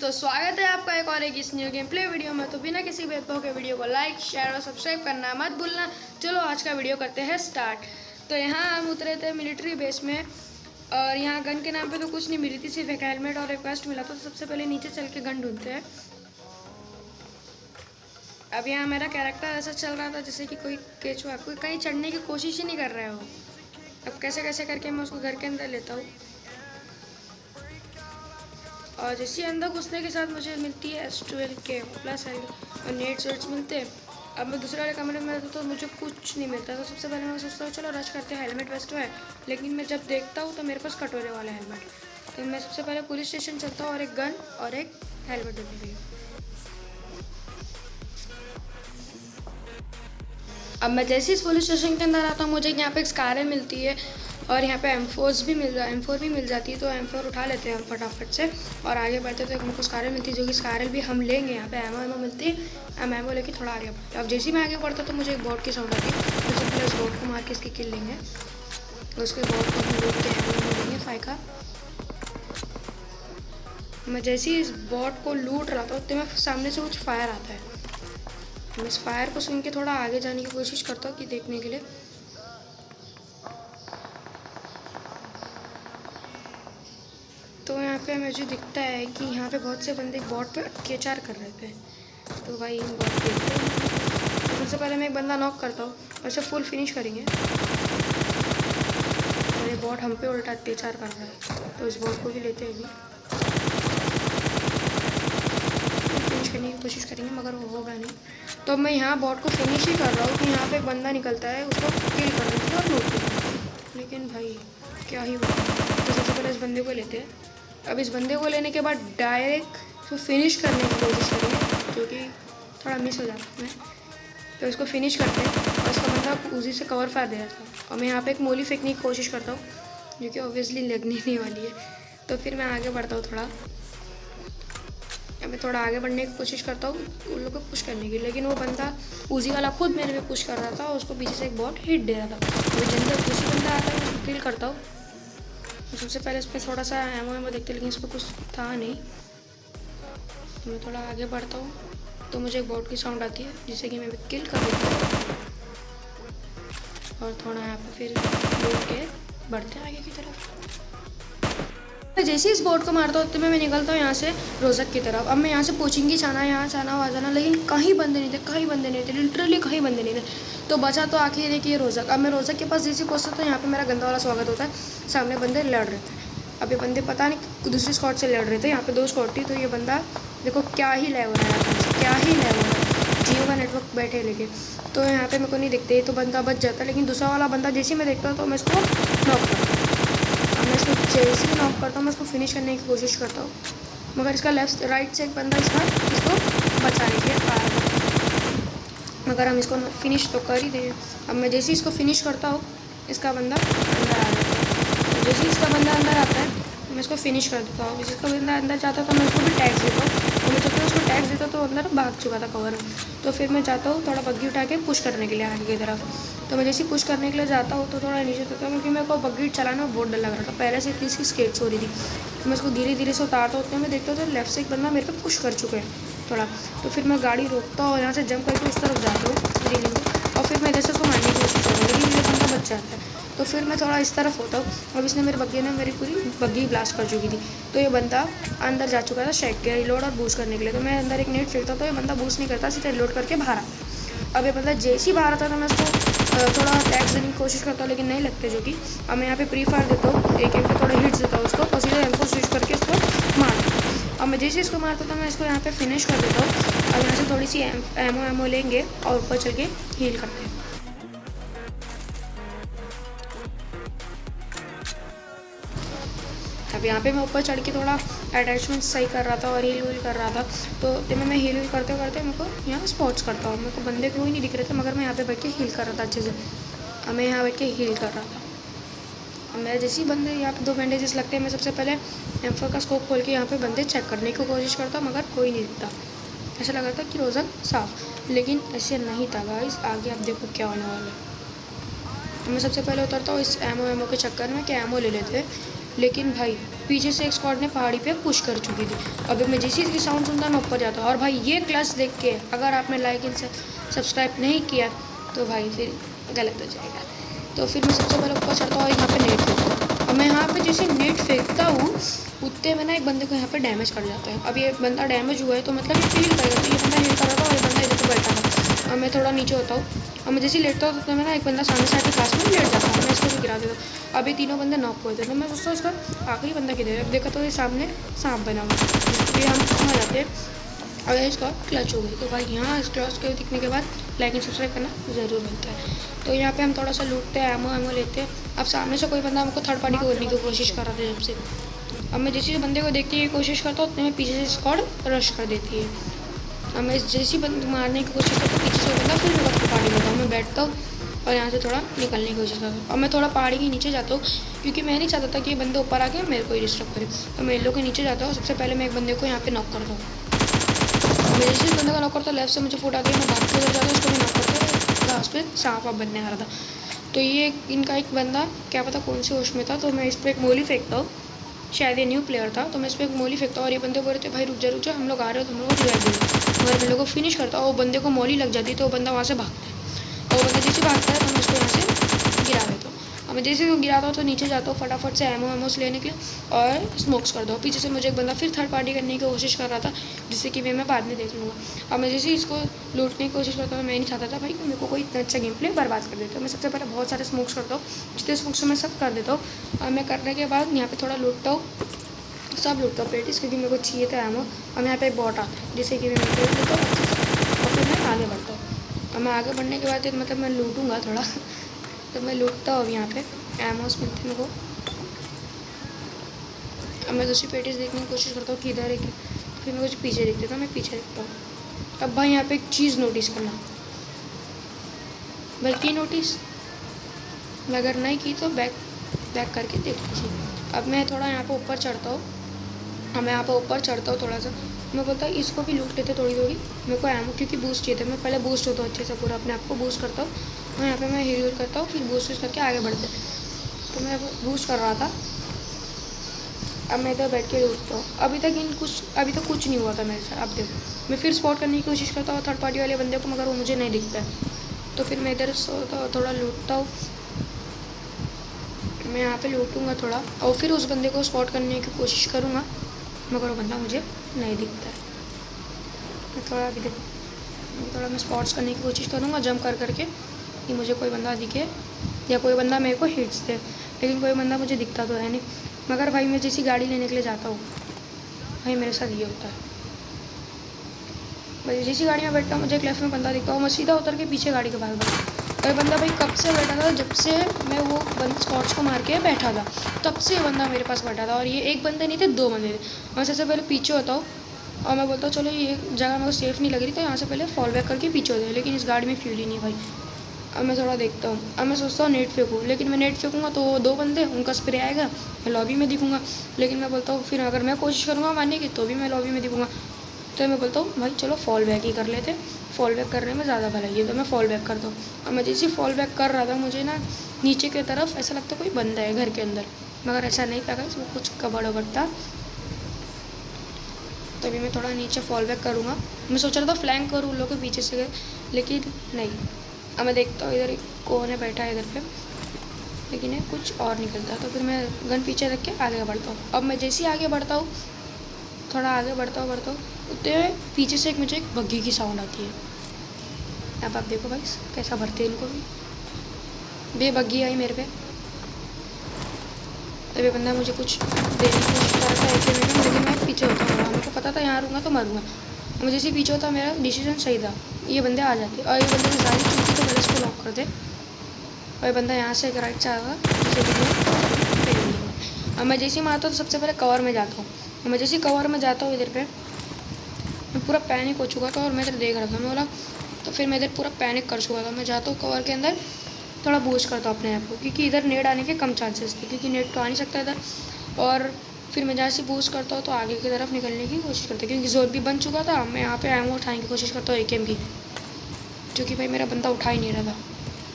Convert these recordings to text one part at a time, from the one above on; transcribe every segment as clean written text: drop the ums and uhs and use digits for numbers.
तो स्वागत है आपका एक और इस न्यू गेम प्ले वीडियो में। तो बिना किसी भेदभाव के वीडियो को लाइक शेयर और सब्सक्राइब करना मत भूलना। चलो आज का वीडियो करते हैं स्टार्ट। तो यहाँ हम उतरे थे मिलिट्री बेस में और यहाँ गन के नाम पे तो कुछ नहीं मिली थी, सिर्फ एक हेलमेट और एक वेस्ट मिला था। तो सबसे पहले नीचे चल के गन ढूंढते हैं। अब यहाँ मेरा कैरेक्टर ऐसा चल रहा था जैसे कि कोई केचुआ कोई कहीं चढ़ने की कोशिश ही नहीं कर रहा है वो। अब कैसे कैसे करके मैं उसको घर के अंदर लेता हूँ और जैसे अंदर घुसने के साथ मुझे मिलती है S12K प्लस और नेट सर्च मिलते हैं। अब मैं दूसरे वाले कमरे में रहता तो मुझे कुछ नहीं मिलता। तो सबसे पहले मैं सोचता हूँ चलो रश करते हैं, हेलमेट वेस्ट है। लेकिन मैं जब देखता हूँ तो मेरे पास कटोरे वाला हेलमेट। तो मैं सबसे पहले पुलिस स्टेशन चलता हूँ और एक गन और एक हेलमेट ढूंढने के लिए। अब मैं जैसे इस पुलिस स्टेशन के अंदर आता हूँ मुझे यहाँ पे एक स्कारे मिलती है और यहाँ पे M4 भी मिल जाती है। तो M4 उठा लेते हैं हम फटाफट से और आगे बढ़ते तो एक मेरे को स्कारल मिलती है, जो कि स्कारल भी हम लेंगे। यहाँ पे एमओ मिलती है, हम एमओ लेके थोड़ा आगे बढ़ते। अब जैसे मैं आगे बढ़ता तो मुझे एक बोट की साउंड आती है। तो सबसे पहले उस बोट को मार के इसकी किल लेंगे। तो उसके बोट को हम लूट के एमओ लेंगे फाइका। मैं जैसे ही इस बोट को लूट रहा था तो मैं सामने से कुछ फायर आता है। मैं इस फायर को सुन के थोड़ा आगे जाने की कोशिश करता हूँ कि देखने के लिए। तो यहाँ पे मुझे दिखता है कि यहाँ पे बहुत से बंदे बॉट पे अत्याचार कर रहे थे। तो भाई इन बॉट देखते हैं। तो सबसे पहले मैं एक बंदा नॉक करता हूँ और इसे फुल फिनिश करेंगे। और ये बॉट हम पे उल्टा अत्याचार कर रहा है तो इस बॉट को भी लेते हैं। अभी फिनिश करने की कोशिश करेंगे मगर वो होगा नहीं। तो मैं यहाँ बॉट को फिनिश ही कर रहा हूँ कि यहाँ पे एक बंदा निकलता है, उसको किल करने के और लूट देते। लेकिन भाई क्या ही हुआ। तो सबसे पहले इस बंदे को लेते हैं। अब इस बंदे को लेने के बाद डायरेक्ट उसको फिनिश करने की कोशिश करेंगे, जो कि थोड़ा मिस हो जाता है। तो इसको फिनिश करते हैं और इसका बंदा उसी से कवर फायर दे रहा था। और मैं यहाँ पे एक मोली फेंकने की कोशिश करता हूँ, जो कि ऑब्वियसली लगने नहीं वाली है। तो फिर मैं आगे बढ़ता हूँ थोड़ा। मैं थोड़ा आगे बढ़ने की कोशिश करता हूँ उन लोग को पुश करने की, लेकिन वो बंदा उसी वाला खुद मेरे पे पुश कर रहा था और उसको पीछे से एक बॉट हिट दे रहा था। तो जल्दी दूसरी बंदा आता है उसको किल करता हूँ। सबसे पहले इस पर थोड़ा सा एमओ देखते, लेकिन इस पर कुछ था नहीं। तो मैं थोड़ा आगे बढ़ता हूँ तो मुझे एक बॉट की साउंड आती है जिससे कि मैं किल कर देता हूँ। और थोड़ा यहाँ पे फिर लूट के बढ़ते हैं आगे की तरफ। जैसे ही इस बोट को मारता हूँ तो मैं निकलता हूँ यहाँ से रोजक की तरफ। अब मैं यहाँ से पूछूंगी जाना यहाँ जाना वहाँ जाना, लेकिन कहीं बंदे नहीं थे, लिटरली कहीं बंदे नहीं थे। तो बचा तो आखिर देखिए रोजक। अब मैं रोजक के पास जैसे पहुँचता तो यहाँ पे मेरा गंदा वाला स्वागत होता है। सामने बंदे लड़ रहे थे। अब ये बंदे पता नहीं दूसरी स्क्वाड से लड़ रहे थे। यहाँ पे 2 स्क्वाड थी। तो ये बंदा देखो क्या ही लैग हो रहा है, क्या ही लैग हो रहा है। जियो का नेटवर्क बैठे लेके तो यहाँ पे मेरे को नहीं दिखते तो बंदा बच जाता, लेकिन दूसरा वाला बंदा जैसे मैं देखता हूँ तो मैं इसको नॉक करता हूँ। मैं इसको जैसे ही नॉक करता हूँ मैं इसको फिनिश करने की कोशिश करता हूँ, मगर इसका लेफ्ट राइट से एक बंदा इसको बचाने के लिए आ रहा था, मगर हम इसको फिनिश तो कर ही दें। अब मैं जैसे ही इसको फिनिश करता हूँ इसका बंदा अंदर आ जाता है। तो जैसे ही इसका बंदा अंदर आता है मैं इसको फिनिश कर देता हूँ। जिसका बंदा अंदर जाता तो मैं उसको भी टैक्स देता हूँ। तो मैं जब तक उसको टैक्स देता तो अंदर भाग चुका था कवर। तो फिर मैं जाता हूँ थोड़ा बग्गी उठा के पुश करने के लिए आगे की तरफ। तो मैं जैसे पुश करने के लिए जाता हूँ तो थोड़ा नीचे होता है, क्योंकि मेरे को बग्गी चलाने में बहुत डर लग रहा था। पहले से इतनी इसकी स्केट्स हो रही थी। तो मैं उसको धीरे धीरे से उतारता हूँ। मैं देखता हूँ तो लेफ्ट से एक बंदा मेरे पे पुश कर चुके हैं थोड़ा। तो फिर मैं गाड़ी रोकता हूँ और यहाँ से जंप करके उस तरफ जाता हूँ रेलिंग को, और फिर मैं जैसे उसको मारने की कोशिश करता हूँ, लेकिन मेरा बंदा बच जाता है। तो फिर मैं थोड़ा इस तरफ होता हूँ। अब इसने मेरे बग्गी ने मेरी पूरी बग्गी ब्लास्ट कर चुकी थी। तो ये बंदा अंदर जा चुका था शेक के रिलोड और बूस्ट करने के लिए। तो मैं अंदर एक नेट फेंकता तो ये बंदा बूस्ट नहीं करता, सीधे रिलोड करके बाहर आता। अब ये बंदा जैसे ही बाहर आता तो मैं उसको थोड़ा टैक्स देने की कोशिश करता हूँ, लेकिन नहीं लगते जो कि। अब मैं यहाँ पे प्री फायर देता हूँ, एक पे थोड़ा हिट्स देता हूँ उसको और सीधे M4 स्विच करके इसको मारता हूँ। अब मैं जैसे इसको मारता था मैं इसको यहाँ पे फिनिश कर देता हूँ। अब यहाँ से थोड़ी सी एमओ लेंगे और ऊपर चल के हील करते हैं। अब यहाँ पे मैं ऊपर चढ़ के थोड़ा अटैचमेंट सही कर रहा था और हील व्हील कर रहा था। तो जब मैं हील व्हील करते करते मेरे को यहाँ स्पॉट्स करता हूँ। मेरे को बंदे कोई नहीं दिख रहे थे, मगर मैं यहाँ पे बैठ के हील कर रहा था अच्छे से। अब मैं यहाँ बैठ के हील कर रहा था। अब मेरे जैसे ही बंदे यहाँ पे 2 बैंडेजेस लगते हैं, मैं सबसे पहले M4 का स्कोप खोल के यहाँ पे बंदे चेक करने की कोशिश करता हूँ, मगर कोई नहीं दिखता। ऐसा लगा था कि रोज़न साफ, लेकिन ऐसे नहीं था गाइस। आगे आप देखो क्या होने वाला है। तो मैं सबसे पहले उतरता हूँ इस एमओ के चक्कर में कि एमओ ले लेते हैं, लेकिन भाई पीछे से एक स्क्वाड ने पहाड़ी पे पुश कर चुकी थी। अभी मैं जैसे इसकी साउंड सुनता ना ऊपर जाता। और भाई ये क्लच देख के अगर आपने लाइक एंड सब्सक्राइब नहीं किया तो भाई फिर गलत हो जाएगा। तो फिर मैं सबसे पहले ऊपर चढ़ता हूँ और यहाँ पे नेट फेंकता हूँ। अब मैं यहाँ पे जैसे नेट फेंकता हूँ उतने में ना एक बंदे को यहाँ पे डैमेज कर जाता है। अब ये बंदा डैमेज हुआ है तो मतलब ये फील करेगा। तो ये बंदा हिल कर रहा था और ये बंदा इधर पे बैठा था। अब मैं थोड़ा नीचे होता हूँ और मैं जैसे लेटता हूँ तो मैं ना एक बंदा सामने साइड के पास में लेट जाता हूँ। मैं इसको भी गिरा देता हूँ। अब ये तीनों बंदे नॉक हुए थे तो मैं सोचता हूँ इसका आखिरी बंदा किधर है। अब देखा तो ये सामने सांप बना हुआ जिसके हम वहाँ जाते हैं। अगर इसका क्लच हो गई तो भाई यहाँ इस क्लच के दिखने के बाद लाइक एंड सब्सक्राइब करना ज़रूर बनता है। तो यहाँ पे हम थोड़ा सा लूटते हैं, एमो लेते हैं। अब सामने से कोई बंदा हमको थर्ड पार्टी को करने की कोशिश कर रहा था जब से। अब मैं जैसे बंदे को देखती है कोशिश करता हूँ उतने में पीछे से स्क्वाड रश कर देती है। अब मैं जैसी बंद मारने की कोशिश करता हूँ पीछे से बंदा फिर मैं पहाड़ी लेता हूँ। मैं बैठता हूँ और यहाँ से थोड़ा निकलने की कोशिश करता हूँ। अब मैं थोड़ा पहाड़ी के नीचे जाता हूँ क्योंकि मैं नहीं चाहता था कि ये बंदे ऊपर आके मेरे को ही डिस्टर्ब करे। तो मैं इन लोग के नीचे जाता हूँ। सबसे पहले मैं एक बंदे को यहाँ पे नॉक करता हूँ। मैं जैसे बंदे का नॉक करता हूँ लेफ्ट से मुझे फुट आती है। मैं भाग के उधर जाता हूँ उसको भी नॉक करता हूँ। घास पे सांप आप बनने आ रहा था तो ये इनका एक बंदा क्या पता कौन से होश में था। तो मैं इस पर एक मोली फेंकता हूँ। शायद ये न्यू प्लेयर था तो मैं इस पर एक मोली फेंकता हूँ और ये बंदे बोल रहे थे भाई रुक जा हम लोग आ रहे हो तो हम लोग रिवाइव दो। अगर मैं लोग को फिनिश करता हूँ वो बंदे को मोली लग जाती तो वो बंदा वहाँ से भागता है। और वो बंदा जैसे भागता है तो मैं उसको यहाँ से गिरा देता हूँ। और मैं जैसे गिराता हूँ तो नीचे जाता हूँ फटाफट से एमोस लेने के लिए और स्मोक्स कर दो। पीछे से मुझे एक बंदा फिर थर्ड पार्टी करने की कोशिश कर रहा था जिससे कि मैं बाद में देख लूँगा। अब मैं जैसे इसको लूटने की कोशिश करता हूँ मैं नहीं चाहता था भाई कि मेरे को कोई इतना अच्छा गेम प्ले बर्बाद कर देता हूँ। मैं सबसे पहले बहुत सारे स्मोक्स करता हूँ, जितने स्मोक्स मैं सब कर देता हूँ। और मैं करने के बाद यहाँ पर थोड़ा लूटता हूँ, सब लूटता हूँ पेटिस क्योंकि मेरे को चाहिए था एमो। और यहाँ पे एक बॉट आता है जिससे कि मैं लूट लेता हूँ अच्छे से और फिर मैं आगे बढ़ता हूँ। और मैं आगे बढ़ने के बाद मतलब मैं लूटूँगा थोड़ा तो मैं लूटता हूँ। अब यहाँ पे एमोस मिलते मेरे को। अब मैं दूसरी पेटिस देखने की कोशिश करता हूँ कि इधर है कि फिर मैं कुछ पीछे देख देता हूँ। मैं पीछे देखता हूँ। अब भाई यहाँ पे एक चीज़ नोटिस करना भाई की नोटिस मैं अगर नहीं की तो बैक करके देख लीजिए। अब मैं थोड़ा यहाँ पे ऊपर चढ़ता हूँ। अब मैं यहाँ पे ऊपर चढ़ता हूँ थोड़ा सा। मैं बोलता हूँ इसको भी लूट लेते थोड़ी मेरे को एमो क्योंकि बूस्ट चाहिए था। मैं पहले बूस्ट होता हूँ अच्छे से पूरा अपने आप को बूस्ट करता हूँ। मैं यहाँ पे मैं हील करता हूँ फिर बूस्ट करके आगे बढ़ते। तो मैं बूस्ट कर रहा था। अब मैं इधर बैठ के लूटता हूँ। अभी तक कुछ नहीं हुआ था मेरे साथ। अब देखो मैं फिर स्पॉट करने की कोशिश करता हूँ थर्ड पार्टी वाले बंदे को मगर वो मुझे नहीं दिखता है। तो फिर मैं इधर थोड़ा लूटता हूँ। मैं यहाँ पे लूटूंगा थोड़ा और फिर उस बंदे को स्पॉट करने की कोशिश करूँगा मगर वो बंदा मुझे नहीं दिखता है। मैं थोड़ा अभी देखो थोड़ा मैं स्पॉट्स करने की कोशिश करूँगा जंप कर करके कि मुझे कोई बंदा दिखे या कोई बंदा मेरे को हिट्स दे। लेकिन कोई बंदा मुझे दिखता तो है नहीं। मगर भाई मैं जैसी गाड़ी लेने के लिए जाता हूँ भाई मेरे साथ ये होता है। भाई जैसी गाड़ी में बैठता हूँ मुझे एक लेफ्ट में बंदा दिखता हूँ। मैं सीधा उतर के पीछे गाड़ी के पास बैठा। और बंदा भाई कब से बैठा था जब से मैं वो स्पॉट्स को मार के बैठा था तब से ये बंदा मेरे पास बैठा था। और ये एक बंदे नहीं थे दो बंदे थे। मैं सबसे पहले पीछे होता हूँ और मैं बोलता हूँ चलो ये जगह मेरे को सेफ़ नहीं लग रही तो यहाँ से पहले फॉल बैक करके पीछे होते हैं। लेकिन इस गाड़ी में फ्यूल ही नहीं भाई। अब मैं थोड़ा देखता हूँ। अब मैं सोचता हूँ नेट फेंकूँ लेकिन मैं नेट फेंकूँगा तो दो बंदे उनका स्प्रे आएगा मैं लॉबी में दिखूँगा। लेकिन मैं बोलता हूँ फिर अगर मैं कोशिश करूँगा मारने की तो भी मैं लॉबी में दिखूँगा। तो मैं बोलता हूँ भाई चलो फॉल बैक ही कर लेते। फॉल बैक करने में ज़्यादा भलाई है तो मैं फॉल बैक करता हूँ। और मैं जैसे फॉल बैक कर रहा था मुझे ना नीचे की तरफ ऐसा लगता कोई बंदा है घर के अंदर मगर ऐसा नहीं था इसमें कुछ कबड़ वबड़ था। तभी मैं थोड़ा नीचे फॉल बैक करूँगा। मैं सोच रहा था फ्लैंक करूँ उन लोगों के पीछे से लेकिन नहीं। अब मैं देखता हूँ इधर कौन है बैठा है इधर पे लेकिन ये कुछ और निकलता है। तो फिर मैं गन पीछे रख के आगे बढ़ता हूँ। अब मैं जैसे ही आगे बढ़ता हूँ थोड़ा आगे बढ़ता हूँ उतने पीछे से मुझे एक बग्घी की साउंड आती है। अब आप देखो भाई कैसा भरते हैं इनको भी बेबग्घी आई मेरे पे। तभी बंदा मुझे कुछ देने की कोशिश कर रहा था एक लेकिन मैं पीछे होता हूँ। मेरे को पता था यहाँ रहूँगा तो मरूँगा। मुझे जैसे पीछे होता मेरा डिसीजन सही था। ये बंदे आ जाते और ये बंदे की गाड़ी चलती तो पहले इसको लॉक कर दे और ये बंदा यहाँ से एक राइट से आएगा अब मैं जैसे ही मारता हूँ तो सबसे पहले कवर में जाता हूँ। मैं जैसे कवर में जाता हूँ इधर पे मैं पूरा पैनिक हो चुका था और मैं इधर देख रहा था। मैं बोला तो फिर मैं इधर पूरा पैनिक कर चुका था। मैं जाता हूँ कवर के अंदर थोड़ा बूस्ट करता हूँ अपने आप को क्योंकि इधर नेट आने के कम चांसेस थे क्योंकि नेट तो आ नहीं सकता इधर। और फिर मैं जहाँ से बूस्ट करता हूँ तो आगे की तरफ निकलने की कोशिश करता क्योंकि जोन भी बन चुका था। मैं यहाँ पे एमो उठाने की कोशिश करता हूँ AKM की क्योंकि भाई मेरा बंदा उठा ही नहीं रहा था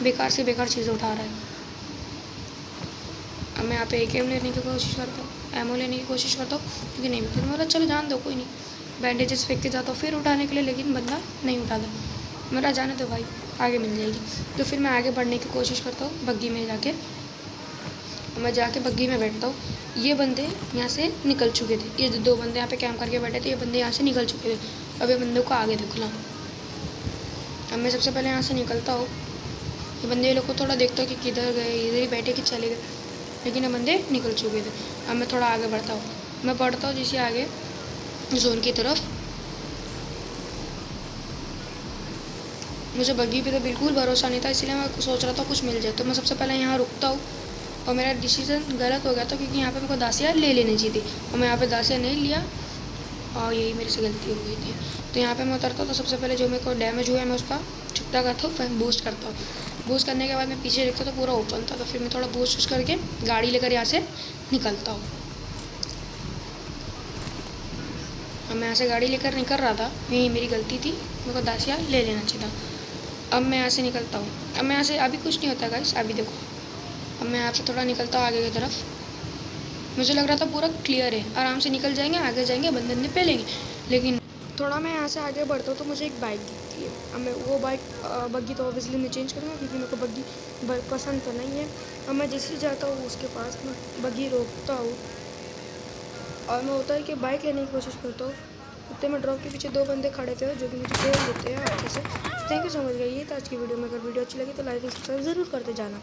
बेकार से बेकार चीज़ें उठा रहा है। अब मैं यहाँ पे AK लेने की कोशिश करता हूँ, एमओ लेने की कोशिश करता हूँ, क्योंकि नहीं मिलती। मतलब चलो जान दो, कोई नहीं, बैंडेजेस फेंक के जाता हूँ फिर उठाने के लिए, लेकिन बंदा नहीं उठाता। मेरा जाने दो भाई, आगे मिल जाएगी। तो फिर मैं आगे बढ़ने की कोशिश करता हूँ बग्गी में जाके। मैं जाके बग्गी में बैठता हूँ। ये बंदे यहाँ से निकल चुके थे, ये 2 बंदे यहाँ पे कैंप करके बैठे थे, ये बंदे यहाँ से निकल चुके थे। अब ये बंदों को आगे देखना। अब मैं सबसे पहले यहाँ से निकलता हूँ। ये बंदे लोग को थोड़ा देखता हूँ कि किधर गए, इधर ही बैठे कि चले गए, लेकिन ये बंदे निकल चुके थे। अब मैं थोड़ा आगे बढ़ता हूँ। मैं बढ़ता हूँ जैसे आगे जोन की तरफ। मुझे बग्गी पे तो बिल्कुल भरोसा नहीं था, इसलिए मैं सोच रहा था कुछ मिल जाए। तो मैं सबसे पहले यहाँ रुकता हूँ, और मेरा डिसीजन गलत हो गया था, क्योंकि यहाँ पे मेरे को दासिया ले लेनी चाहिए थी, और मैं यहाँ पे दासिया नहीं लिया, और यही मेरे से गलती हो गई थी। तो यहाँ पे मैं उतरता हूँ। तो सबसे पहले जो मेरे को डैमेज हुआ है मैं उसका छुट्टा करता हूँ, फिर बूस्ट करता हूँ। बूस्ट करने के बाद मैं पीछे देखता तो पूरा ओपन था, तो फिर मैं थोड़ा बूस्ट करके गाड़ी लेकर यहाँ से निकलता हूँ। अब मैं यहाँ से गाड़ी लेकर निकल रहा था, यही मेरी गलती थी, मेरे को दासिया ले लेना चाहिए था। अब मैं यहाँ से निकलता हूँ। अब मैं यहाँ से अभी कुछ नहीं होता गाइस, अभी देखो। अब मैं यहाँ से थोड़ा निकलता हूँ आगे की तरफ। मुझे लग रहा था पूरा क्लियर है, आराम से निकल जाएंगे, आगे जाएंगे, बंदे पे लेंगे, लेकिन थोड़ा मैं यहाँ से आगे बढ़ता हूँ तो मुझे एक बाइक दिखती है। अब मैं वो बाइक बग्गी तो ऑब्वियसली मैं चेंज करूँगा, क्योंकि मेरे को बग्गी पसंद तो नहीं है। अब मैं जैसे जाता हूँ उसके पास में बग्गी रोकता हूँ, और मैं उतर के बाइक लेने की कोशिश करता हूँ। उतने में ड्रॉप के पीछे 2 बंदे खड़े थे जो कि मुझे पेड़ देते हैं अच्छे से। Thank you so much. ये था आज की वीडियो में। अगर वीडियो अच्छी लगी तो लाइक एंड सब्सक्राइब ज़रूर करते जाना।